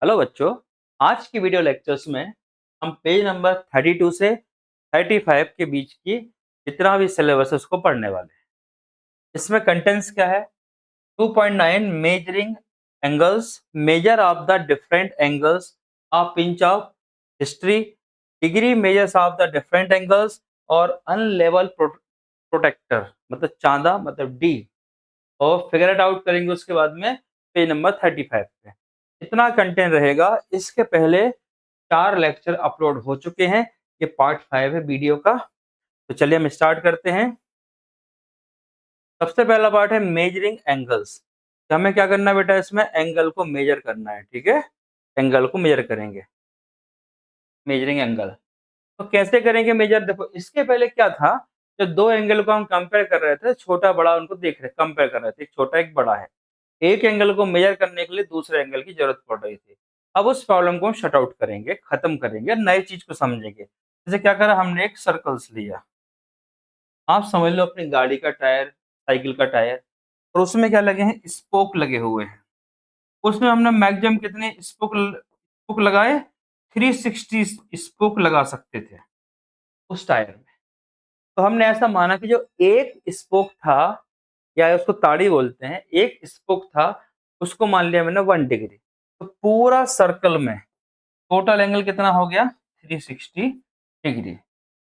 Hello बच्चों। आज की वीडियो लेक्चर्स में हम पेज नंबर 32 से 35 के बीच की जितना भी सिलेबस है उसको पढ़ने वाले हैं। इसमें कंटेंट्स क्या है? 2.9 measuring angles, measure of the different angles of pinch of history, degree measures of the different angles और अनलेवल प्रोटेक्टर मतलब चांदा मतलब डी, और फिगर इट आउट करेंगे उसके बाद में पेज नंबर 35 पे। इतना कंटेंट रहेगा। इसके पहले 4 लेक्चर अपलोड हो चुके हैं। ये पार्ट 5 है वीडियो का। तो चलिए हम स्टार्ट करते हैं। सबसे पहला पार्ट है मेजरिंग एंगल्स। तो हमें क्या करना है बेटा, इसमें एंगल को मेजर करना है। ठीक है, एंगल को मेजर करेंगे, मेजरिंग एंगल। तो कैसे करेंगे मेजर? देखो, इसके पहले क्या था, जब दो एंगल को हम कंपेयर कर रहे थे, छोटा बड़ा उनको देख रहे कंपेयर कर रहे थे, एक छोटा एक बड़ा है। एक एंगल को मेजर करने के लिए दूसरे एंगल की जरूरत पड़ रही थी। अब उस प्रॉब्लम को हम शट आउट करेंगे, खत्म करेंगे, नई चीज को समझेंगे। जैसे क्या करा हमने, एक सर्कल्स लिया। आप समझ लो अपनी गाड़ी का टायर, साइकिल का टायर, और उसमें क्या लगे हैं, स्पोक लगे हुए हैं। उसमें हमने मैक्सिमम कितने स्पोक लगाए? 360 स्पोक लगा सकते थे उस टायर में। तो हमने ऐसा माना कि जो एक स्पोक था, या उसको ताड़ी बोलते हैं, एक स्पोक था, उसको मान लिया मैंने 1 डिग्री। तो पूरा सर्कल में टोटल एंगल कितना हो गया? 360 डिग्री।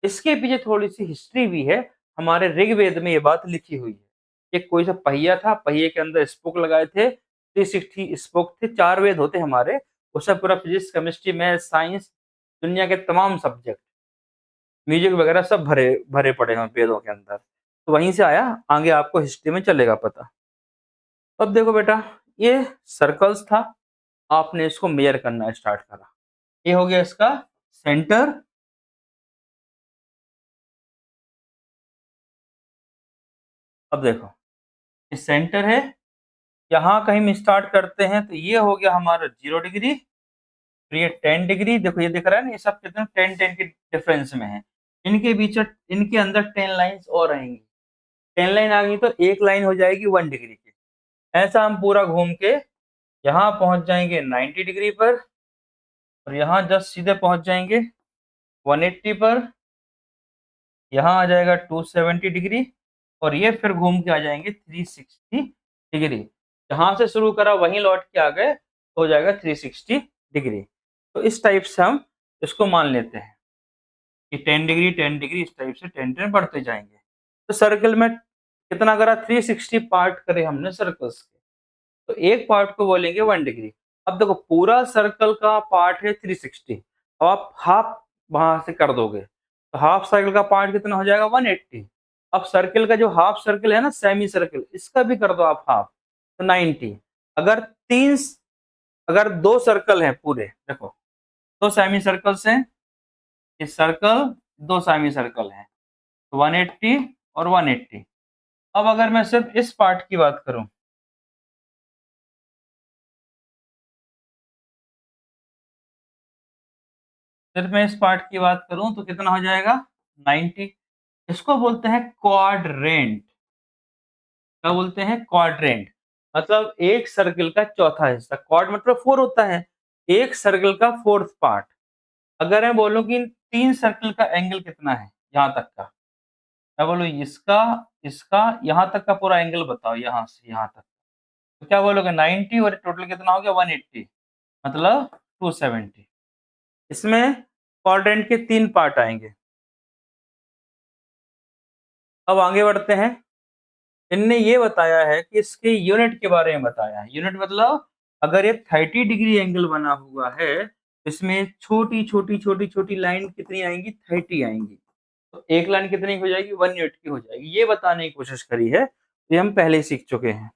इसके पीछे थोड़ी सी हिस्ट्री भी है। हमारे ऋग्वेद में ये बात लिखी हुई है। ये कोई सा पहिया था, पहिए के अंदर स्पोक लगाए थे, 360 स्पोक थे। 4 वेद होते हमारे, उसमें पूरा फिजिक्स, केमिस्ट्री, मैथ, साइंस, दुनिया के तमाम सब्जेक्ट, म्यूजिक वगैरह सब भरे भरे पड़े हैं वेदों के अंदर। तो वहीं से आया, आगे आपको हिस्ट्री में चलेगा पता। अब देखो बेटा, ये सर्कल्स था, आपने इसको मेजर करना स्टार्ट करा। ये हो गया इसका सेंटर। अब देखो, ये सेंटर है, यहाँ कहीं हम स्टार्ट करते हैं, तो ये हो गया हमारा 0 डिग्री। फिर ये 10 डिग्री, देखो ये दिख रहा है ना, ये सब कितने 10-10 के डिफरेंस में है। इनके बीच, इनके अंदर 10 लाइंस और आएंगी। 10 लाइन आ गई तो एक लाइन हो जाएगी 1 डिग्री की। ऐसा हम पूरा घूम के यहाँ पहुंच जाएंगे 90 डिग्री पर, और यहाँ जस्ट सीधे पहुंच जाएंगे 180 पर। यहाँ आ जाएगा 270 डिग्री, और ये फिर घूम के आ जाएंगे 360 डिग्री। जहां से शुरू करा वहीं लौट के आ गए, हो जाएगा 360 डिग्री। तो इस टाइप से हम इसको मान लेते हैं कि 10 डिग्री 10 डिग्री, इस टाइप से 10-10 बढ़ते जाएंगे। तो सर्कल में कितना करा? 360 पार्ट करे हमने सर्कल्स के। तो एक पार्ट को बोलेंगे 1 डिग्री। अब देखो, पूरा सर्कल का पार्ट है 360, अब आप हाफ वहां से कर दोगे तो हाफ सर्कल का पार्ट कितना हो जाएगा? 180। अब सर्कल का जो हाफ सर्कल है ना, सेमी सर्कल, इसका भी कर दो आप हाफ, तो 90। अगर तीन अगर दो सर्कल है पूरे, देखो दो सेमी सर्कल्स हैं, इस सर्कल, दो सेमी सर्कल हैं, तो 180 और 180। अब अगर मैं सिर्फ इस पार्ट की बात करूं, सिर्फ मैं इस पार्ट की बात करूं तो कितना हो जाएगा? 90। इसको बोलते हैं क्वाड्रेंट। क्या बोलते हैं? क्वाड्रेंट। मतलब एक सर्कल का चौथा हिस्सा। क्वाड मतलब 4 होता है, एक सर्कल का फोर्थ पार्ट। अगर मैं बोलूं कि इन 3 सर्कल का एंगल कितना है यहाँ तक का, मैं बोलूं इसका, इसका, यहाँ तक का पूरा एंगल बताओ, यहाँ से यहाँ तक, तो क्या बोलोगे? 90, और टोटल कितना हो गया? 180, मतलब 270। इसमें क्वाड्रेंट के 3 पार्ट आएंगे। अब आगे बढ़ते हैं। इनने ये बताया है कि इसके यूनिट के बारे में बताया है। यूनिट मतलब अगर ये 30 डिग्री एंगल बना हुआ है, इसमें छोटी छोटी छोटी छोटी लाइन कितनी आएंगी? 30 आएंगी। तो एक लाइन कितनी हो जाएगी? 1 यूनिट की हो जाएगी। ये बताने की कोशिश करी है, ये हम पहले ही सीख चुके हैं।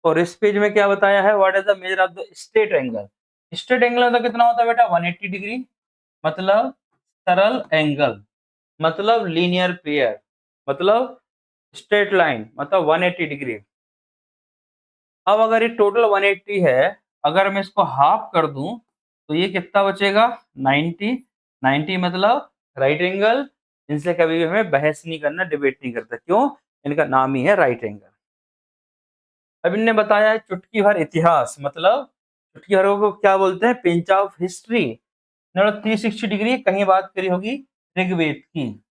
और इस पेज में क्या बताया है? What is the measure of the straight angle. Straight angle मतलब कितना होता है बेटा? 180 डिग्री, मतलब सरल एंगल, मतलब लीनियर पेयर, मतलब स्ट्रेट लाइन, मतलब 180 डिग्री। अब अगर ये टोटल 180 है, अगर मैं इसको हाफ कर दूं तो ये कितना बचेगा? 90। 90 मतलब राइट एंगल। इनसे कभी भी हमें बहस नहीं करना, डिबेट नहीं करता। क्यों? इनका नाम ही है राइट एंगल। अब इनने बताया है चुटकी भर इतिहास, मतलब चुटकी भर को क्या बोलते हैं, पिंच ऑफ हिस्ट्री। 360 डिग्री कहीं बात करी होगी ऋग्वेद की।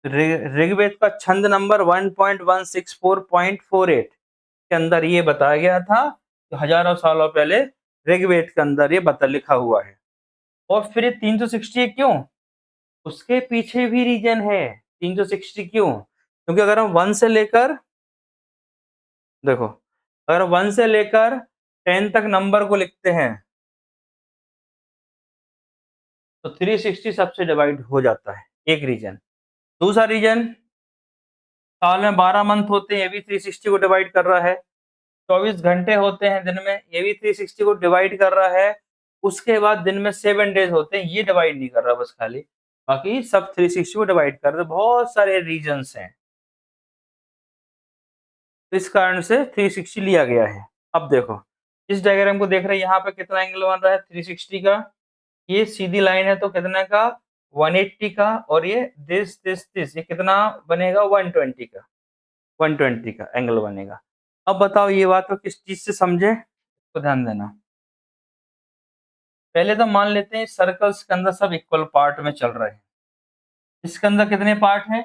ऋग्वेद का छंद नंबर 1.164.48 के अंदर ये बताया गया था कि हजारों सालों पहले ऋग्वेद के अंदर ये बता लिखा हुआ है। और फिर ये 360 क्यों, उसके पीछे भी रीजन है। 360 क्यों, क्योंकि अगर हम 1 से लेकर, देखो अगर 1 से लेकर 10 तक नंबर को लिखते हैं तो 360 सबसे डिवाइड हो जाता है, एक रीजन। दूसरा रीजन, साल में 12 मंथ होते हैं, ये भी 360 को डिवाइड कर रहा है। 24 घंटे होते हैं दिन में, ये भी 360 को डिवाइड कर रहा है। उसके बाद दिन में 7 डेज होते हैं, ये डिवाइड नहीं कर रहा बस खाली, बाकी सब 360 को डिवाइड कर रहे। बहुत सारे रीजन्स हैं, तो इस कारण से 360 लिया गया है। अब देखो इस डायग्राम को देख रहे हैं, यहाँ पे कितना एंगल बन रहा है 360 का, ये सीधी लाइन है तो कितना का 180 का, और ये दिस ये कितना बनेगा 120 का, 120 का एंगल बनेगा। अब बताओ ये बात को किस चीज से समझे, तो ध्यान देना। पहले तो मान लेते हैं सर्कल्स के अंदर सब इक्वल पार्ट में चल रहे हैं। इसके अंदर कितने पार्ट हैं,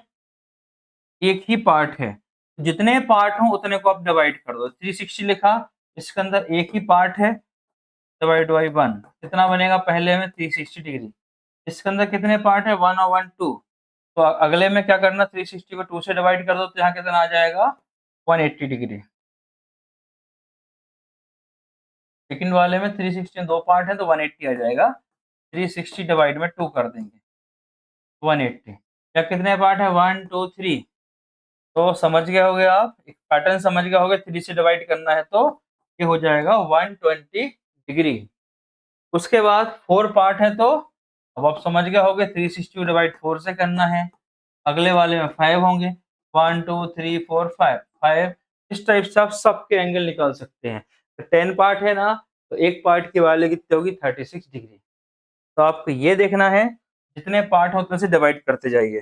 एक ही पार्ट है, जितने पार्ट हो उतने को आप डिवाइड कर दो। 360 लिखा, इसके अंदर एक ही पार्ट है, डिवाइड बाई 1 कितना बनेगा, पहले में 360 डिग्री। इसके अंदर कितने पार्ट है, 1 और 1 2, तो अगले में क्या करना, 360 को 2 से डिवाइड कर दो तो यहाँ कितना आ जाएगा 180 डिग्री। सेकंड वाले में 360 दो पार्ट है तो 180 आ जाएगा, 360 डिवाइड में 2 कर देंगे 180। या कितने पार्ट है 1 2 3, तो समझ गए होगे आप, एक पैटर्न समझ गए होगे, 3 से डिवाइड करना है तो ये हो जाएगा 120 डिग्री। उसके बाद 4 पार्ट है तो अब आप समझ गए होगे 360 डिवाइड 4 से करना है। अगले वाले में 5 होंगे, 1 2 3 4 5 5। इस टाइप से आप सबके एंगल निकाल सकते हैं। तो 10 पार्ट है ना, तो एक पार्ट की वैल्यू कितनी होगी 36 डिग्री। तो आपको ये देखना है जितने पार्ट हो उतने से डिवाइड करते जाइए।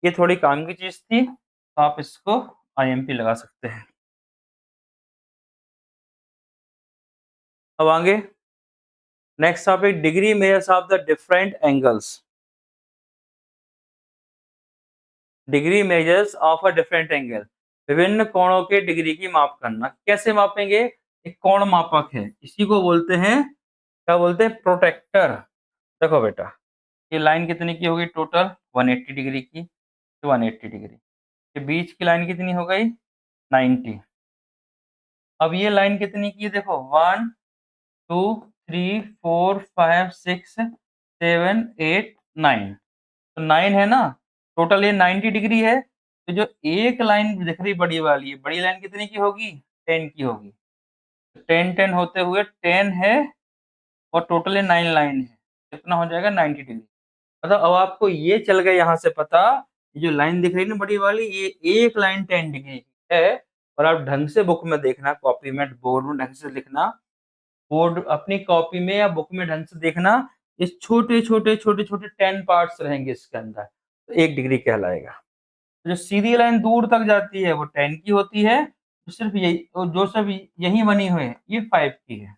ये थोड़ी काम की चीज थी, तो आप इसको IMP लगा सकते हैं। अब आगे next topic, degree measures of the different angles. Degree measures of a different angle, विभिन्न कोणों के डिग्री की माप करना। कैसे मापेंगे, एक कोण मापक है, इसी को बोलते हैं, क्या बोलते हैं, प्रोटेक्टर। देखो बेटा, ये लाइन कितनी की होगी टोटल 180 डिग्री की, 180 डिग्री। ये बीच की लाइन कितनी हो गई 90। अब ये लाइन कितनी की है, देखो 1 2 3 4 5 6 7 8 9, तो 9 है ना, टोटल ये 90 डिग्री है। तो जो एक लाइन दिख रही बड़ी वाली है, बड़ी लाइन कितनी की होगी 10 की होगी, 10 10 होते हुए 10 है, और टोटल ये 9 लाइन है, कितना हो जाएगा 90 डिग्री। मतलब अब आपको ये चल गया यहाँ से पता, ये जो लाइन दिख रही है ना बड़ी वाली, ये एक लाइन 10 डिग्री की है। और आप ढंग से बुक में देखना, कॉपी में बोर्ड में ढंग से लिखना, बोर्ड अपनी कॉपी में या बुक में ढंग से देखना, इस छोटे छोटे छोटे छोटे 10 पार्ट्स रहेंगे इसके अंदर, तो 1 डिग्री कहलाएगा। जो सीधी लाइन दूर तक जाती है वो 10 की होती है, जो सिर्फ यही, जो सब यही बनी हुई है ये 5 की है।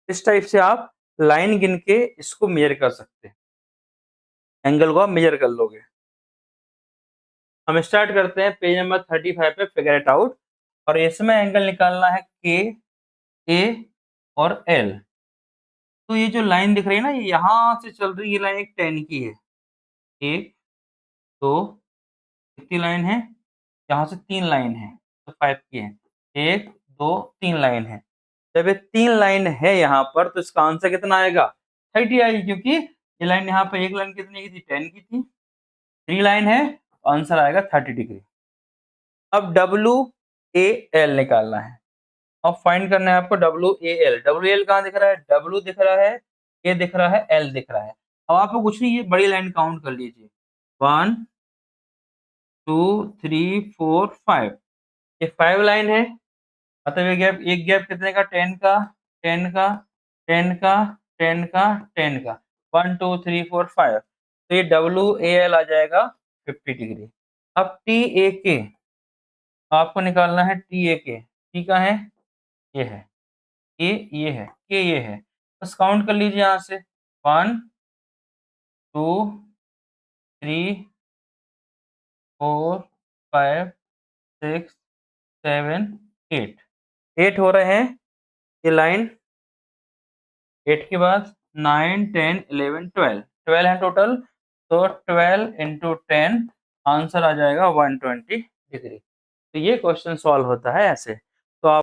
इस टाइप से आप लाइन गिन के इसको मेजर कर सकते हैं, एंगल को आप मेजर कर लोगे। हम स्टार्ट करते हैं पेज नंबर 35 पे, फिगर इट आउट। और इसमें एंगल निकालना है के, ए और एल। तो ये जो लाइन दिख रही है ना, ये यहाँ से चल रही है, ये लाइन एक 10 की है, एक दो, कितनी लाइन है, यहाँ से 3 लाइन है तो 5 की है, 1 2 3 लाइन है। जब ये 3 लाइन है यहाँ पर तो इसका आंसर कितना आएगा 30 आएगी, क्योंकि ये लाइन यहाँ पे एक लाइन कितनी की थी 10 की थी, 3 लाइन है, आंसर आएगा 30 डिग्री। अब WAL निकालना है। अब फाइंड करना है आपको WAL। WAL कहाँ दिख रहा है, W दिख रहा है, A दिख रहा है, L दिख रहा है। अब आपको कुछ नहीं, ये बड़ी लाइन काउंट कर लीजिए, 1 2 3 4 5, ये 5 लाइन है। मतलब ये गैप, एक गैप कितने का 10 का, 10 का, 10 का, 10 का, 10 का, 1 2 3 4 5, तो ये WAL आ जाएगा 50 डिग्री। अब TAK आपको निकालना है, TAK। P कहाँ है, ये है, A ये है, K ये है, बस काउंट कर लीजिए यहाँ से 1 2 3 4 5 6 7 8 8 हो रहे हैं ये लाइन। 8 के बाद 9 10 11 12 12 है टोटल, तो 12 इंटू 10 आंसर आ जाएगा 120 डिग्री। तो ये क्वेश्चन सॉल्व होता है ऐसे।